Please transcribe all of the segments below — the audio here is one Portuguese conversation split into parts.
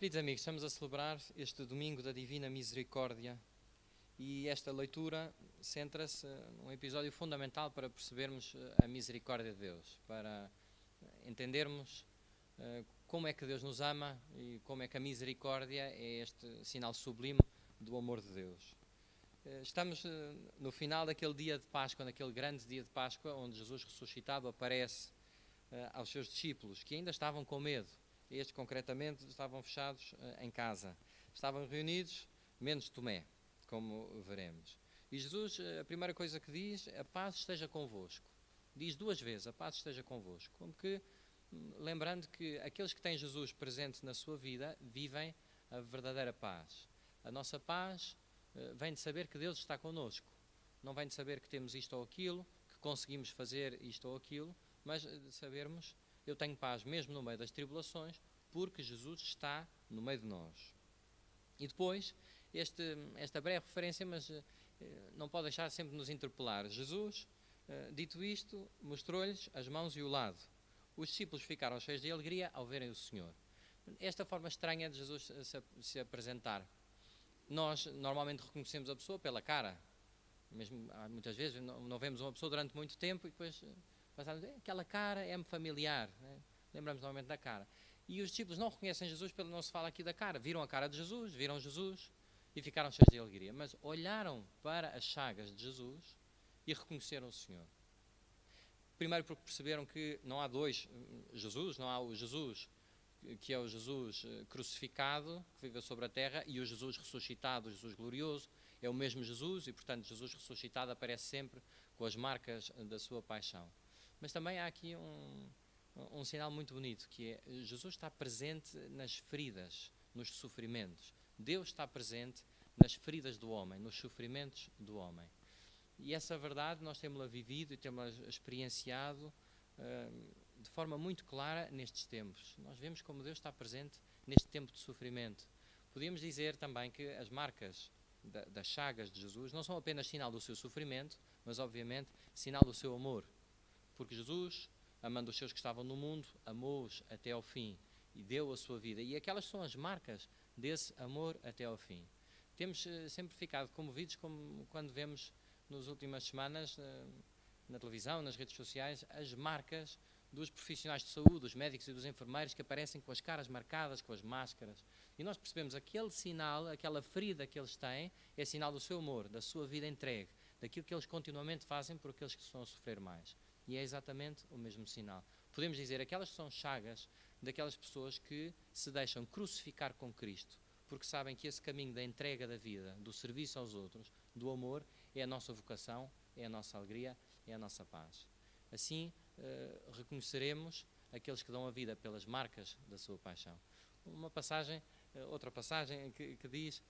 Queridos amigos, estamos a celebrar este domingo da Divina Misericórdia e esta leitura centra-se num episódio fundamental para percebermos a misericórdia de Deus, para entendermos como é que Deus nos ama e como é que a misericórdia é este sinal sublime do amor de Deus. Estamos no final daquele dia de Páscoa, naquele grande dia de Páscoa, onde Jesus ressuscitado aparece aos seus discípulos, que ainda estavam com medo. Estes, concretamente, estavam fechados em casa. Estavam reunidos, menos Tomé, como veremos. E Jesus, a primeira coisa que diz, a paz esteja convosco. Diz duas vezes, a paz esteja convosco. Como que, lembrando que aqueles que têm Jesus presente na sua vida, vivem a verdadeira paz. A nossa paz vem de saber que Deus está connosco. Não vem de saber que temos isto ou aquilo, que conseguimos fazer isto ou aquilo, mas de sabermos, eu tenho paz mesmo no meio das tribulações, porque Jesus está no meio de nós. E depois, esta breve referência, mas não pode deixar sempre de nos interpelar. Jesus, dito isto, mostrou-lhes as mãos e o lado. Os discípulos ficaram cheios de alegria ao verem o Senhor. Esta forma estranha de Jesus se apresentar. Nós normalmente reconhecemos a pessoa pela cara. Mesmo, muitas vezes não vemos uma pessoa durante muito tempo e depois passamos, aquela cara é-me familiar, né? Lembramos normalmente da cara. E os discípulos não reconhecem Jesus pelo não se fala aqui da cara. Viram a cara de Jesus, viram Jesus e ficaram cheios de alegria. Mas olharam para as chagas de Jesus e reconheceram o Senhor. Primeiro porque perceberam que não há dois Jesus, não há o Jesus que é o Jesus crucificado, que vive sobre a terra, e o Jesus ressuscitado, o Jesus glorioso. É o mesmo Jesus e, portanto, Jesus ressuscitado aparece sempre com as marcas da sua paixão. Mas também há aqui um sinal muito bonito, que é Jesus está presente nas feridas, nos sofrimentos. Deus está presente nas feridas do homem, nos sofrimentos do homem. E essa verdade nós temos-la vivido e temos-la experienciado de forma muito clara nestes tempos. Nós vemos como Deus está presente neste tempo de sofrimento. Podíamos dizer também que as marcas das chagas de Jesus não são apenas sinal do seu sofrimento, mas obviamente sinal do seu amor. Porque Jesus, amando os seus que estavam no mundo, amou-os até ao fim e deu a sua vida. E aquelas são as marcas desse amor até ao fim. Temos sempre ficado comovidos como quando vemos nas últimas semanas na televisão, nas redes sociais, as marcas dos profissionais de saúde, dos médicos e dos enfermeiros que aparecem com as caras marcadas, com as máscaras. E nós percebemos aquele sinal, aquela ferida que eles têm, é sinal do seu amor, da sua vida entregue, daquilo que eles continuamente fazem por aqueles que estão a sofrer mais. E é exatamente o mesmo sinal. Podemos dizer, aquelas são chagas daquelas pessoas que se deixam crucificar com Cristo, porque sabem que esse caminho da entrega da vida, do serviço aos outros, do amor, é a nossa vocação, é a nossa alegria, é a nossa paz. Assim, reconheceremos aqueles que dão a vida pelas marcas da sua paixão. Outra passagem que diz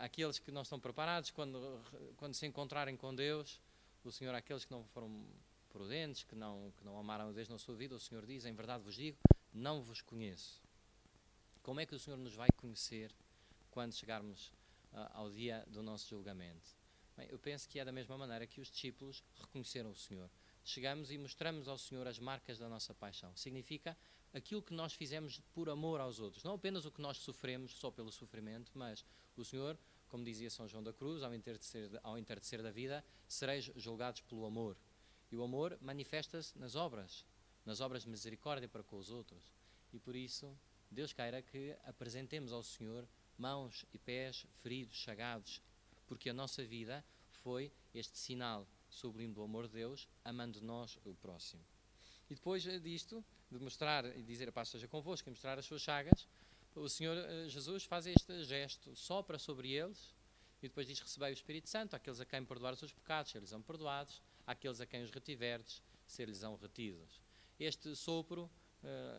aqueles que não estão preparados quando se encontrarem com Deus, o Senhor, aqueles que não foram prudentes, que não amaram a Deus na sua vida, o Senhor diz, em verdade vos digo, não vos conheço. Como é que o Senhor nos vai conhecer quando chegarmos ao dia do nosso julgamento? Bem, eu penso que é da mesma maneira que os discípulos reconheceram o Senhor. Chegamos e mostramos ao Senhor as marcas da nossa paixão. Significa aquilo que nós fizemos por amor aos outros. Não apenas o que nós sofremos só pelo sofrimento, mas o Senhor, como dizia São João da Cruz, ao entardecer da vida, sereis julgados pelo amor. E o amor manifesta-se nas obras de misericórdia para com os outros. E por isso, Deus queira que apresentemos ao Senhor mãos e pés feridos, chagados, porque a nossa vida foi este sinal sublime do amor de Deus, amando nós o próximo. E depois disto, de mostrar e dizer a paz seja convosco e mostrar as suas chagas, o Senhor Jesus faz este gesto, sopra sobre eles e depois diz, recebei o Espírito Santo, àqueles a quem perdoar os seus pecados, ser-lhes são perdoados, àqueles a quem os retiverdes, ser-lhes são retidos. Este sopro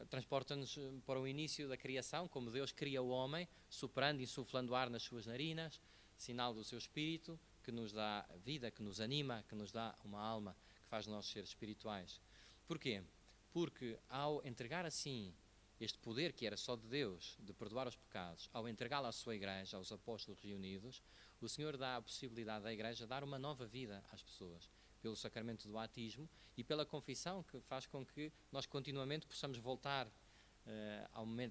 transporta-nos para o início da criação, como Deus cria o homem, soprando e insuflando ar nas suas narinas, sinal do seu Espírito, que nos dá vida, que nos anima, que nos dá uma alma, que faz nós seres espirituais. Porquê? Porque ao entregar assim este poder que era só de Deus, de perdoar os pecados, ao entregá-lo à sua igreja, aos apóstolos reunidos, o Senhor dá a possibilidade da igreja dar uma nova vida às pessoas, pelo sacramento do batismo e pela confissão, que faz com que nós continuamente possamos voltar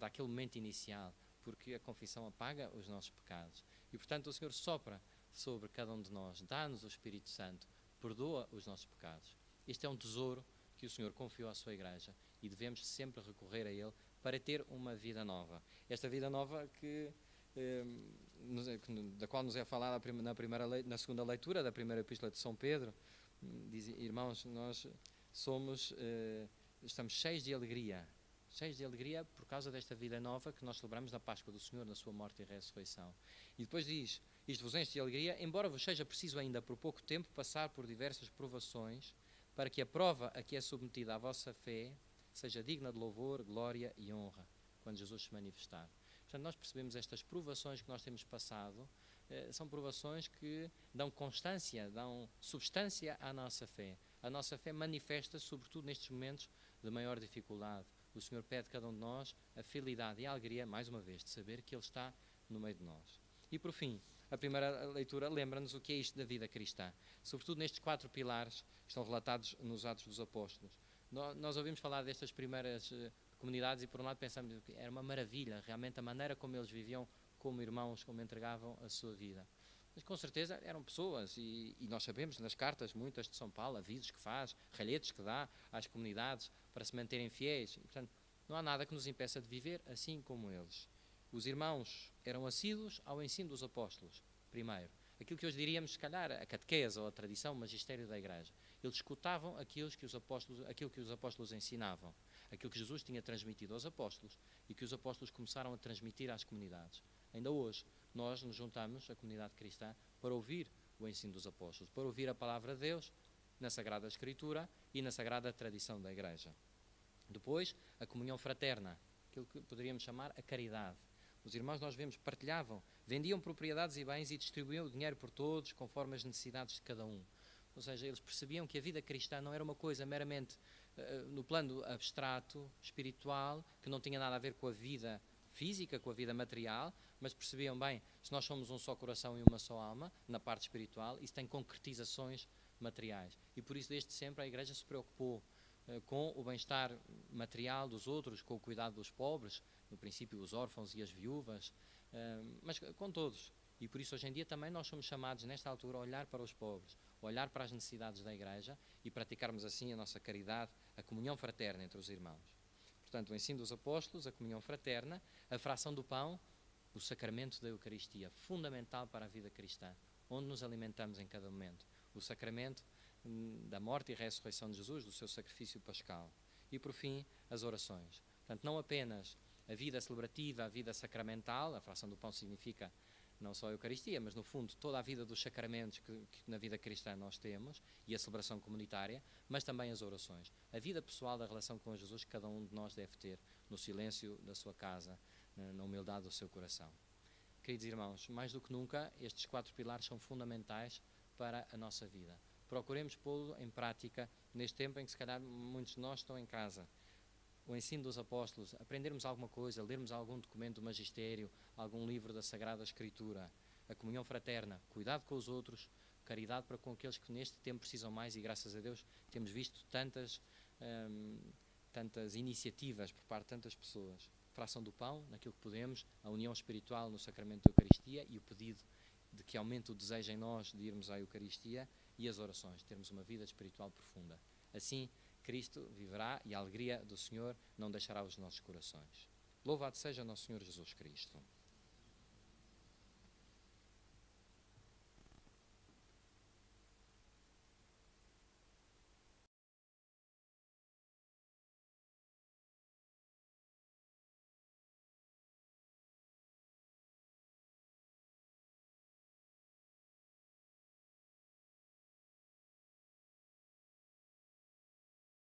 àquele momento inicial. porque a confissão apaga os nossos pecados. E, portanto, o Senhor sopra sobre cada um de nós, dá-nos o Espírito Santo, perdoa os nossos pecados. Este é um tesouro que o Senhor confiou à sua igreja e devemos sempre recorrer a ele para ter uma vida nova. Esta vida nova da qual nos é falada na segunda leitura da primeira epístola de São Pedro, diz: irmãos, nós estamos cheios de alegria por causa desta vida nova que nós celebramos na Páscoa do Senhor, na sua morte e ressurreição. E depois diz: isto vos enche de alegria, embora vos seja preciso ainda por pouco tempo passar por diversas provações, para que a prova a que é submetida a vossa fé seja digna de louvor, glória e honra, quando Jesus se manifestar. Portanto, nós percebemos estas provações que nós temos passado, são provações que dão constância, dão substância à nossa fé. A nossa fé manifesta-se, sobretudo nestes momentos de maior dificuldade. O Senhor pede a cada um de nós a fidelidade e a alegria, mais uma vez, de saber que Ele está no meio de nós. E, por fim, a primeira leitura lembra-nos o que é isto da vida cristã, sobretudo nestes 4 pilares que estão relatados nos Atos dos Apóstolos. Nós ouvimos falar destas primeiras comunidades e, por um lado, pensamos que era uma maravilha, realmente, a maneira como eles viviam como irmãos, como entregavam a sua vida. Mas, com certeza, eram pessoas, e nós sabemos nas cartas, muitas de São Paulo, avisos que faz, ralhetes que dá às comunidades para se manterem fiéis. E, portanto, não há nada que nos impeça de viver assim como eles. Os irmãos eram assíduos ao ensino dos apóstolos, primeiro. Aquilo que hoje diríamos, se calhar, a catequese ou a tradição, o magistério da Igreja. Eles escutavam aquilo que os apóstolos ensinavam, aquilo que Jesus tinha transmitido aos apóstolos e que os apóstolos começaram a transmitir às comunidades. Ainda hoje, nós nos juntamos, a comunidade cristã, para ouvir o ensino dos apóstolos, para ouvir a palavra de Deus na Sagrada Escritura e na Sagrada Tradição da Igreja. Depois, a comunhão fraterna, aquilo que poderíamos chamar a caridade. Os irmãos, nós vemos, partilhavam, vendiam propriedades e bens e distribuíam o dinheiro por todos, conforme as necessidades de cada um. Ou seja, eles percebiam que a vida cristã não era uma coisa meramente no plano abstrato, espiritual, que não tinha nada a ver com a vida física, com a vida material, mas percebiam bem, se nós somos um só coração e uma só alma, na parte espiritual, isso tem concretizações materiais. E por isso, desde sempre, a Igreja se preocupou com o bem-estar material dos outros, com o cuidado dos pobres, no princípio os órfãos e as viúvas, mas com todos. E por isso hoje em dia também nós somos chamados nesta altura a olhar para os pobres, a olhar para as necessidades da Igreja e praticarmos assim a nossa caridade, a comunhão fraterna entre os irmãos. Portanto, o ensino dos apóstolos, a comunhão fraterna, a fração do pão, o sacramento da Eucaristia, fundamental para a vida cristã, onde nos alimentamos em cada momento. O sacramento da morte e ressurreição de Jesus, do seu sacrifício pascal. E, por fim, as orações. Portanto, não apenas a vida celebrativa, a vida sacramental, a fração do pão significa não só a Eucaristia, mas, no fundo, toda a vida dos sacramentos que na vida cristã nós temos, e a celebração comunitária, mas também as orações. A vida pessoal da relação com Jesus que cada um de nós deve ter, no silêncio da sua casa, na humildade do seu coração. Queridos irmãos, mais do que nunca, estes 4 pilares são fundamentais para a nossa vida. Procuremos pô-lo em prática neste tempo em que, se calhar, muitos de nós estão em casa. O ensino dos apóstolos, aprendermos alguma coisa, lermos algum documento do magistério, algum livro da Sagrada Escritura, a comunhão fraterna, cuidado com os outros, caridade para com aqueles que neste tempo precisam mais, e graças a Deus temos visto tantas iniciativas por parte de tantas pessoas. Fração do pão, naquilo que podemos, a união espiritual no sacramento da Eucaristia e o pedido de que aumente o desejo em nós de irmos à Eucaristia, e as orações, termos uma vida espiritual profunda. Assim, Cristo viverá e a alegria do Senhor não deixará os nossos corações. Louvado seja nosso Senhor Jesus Cristo.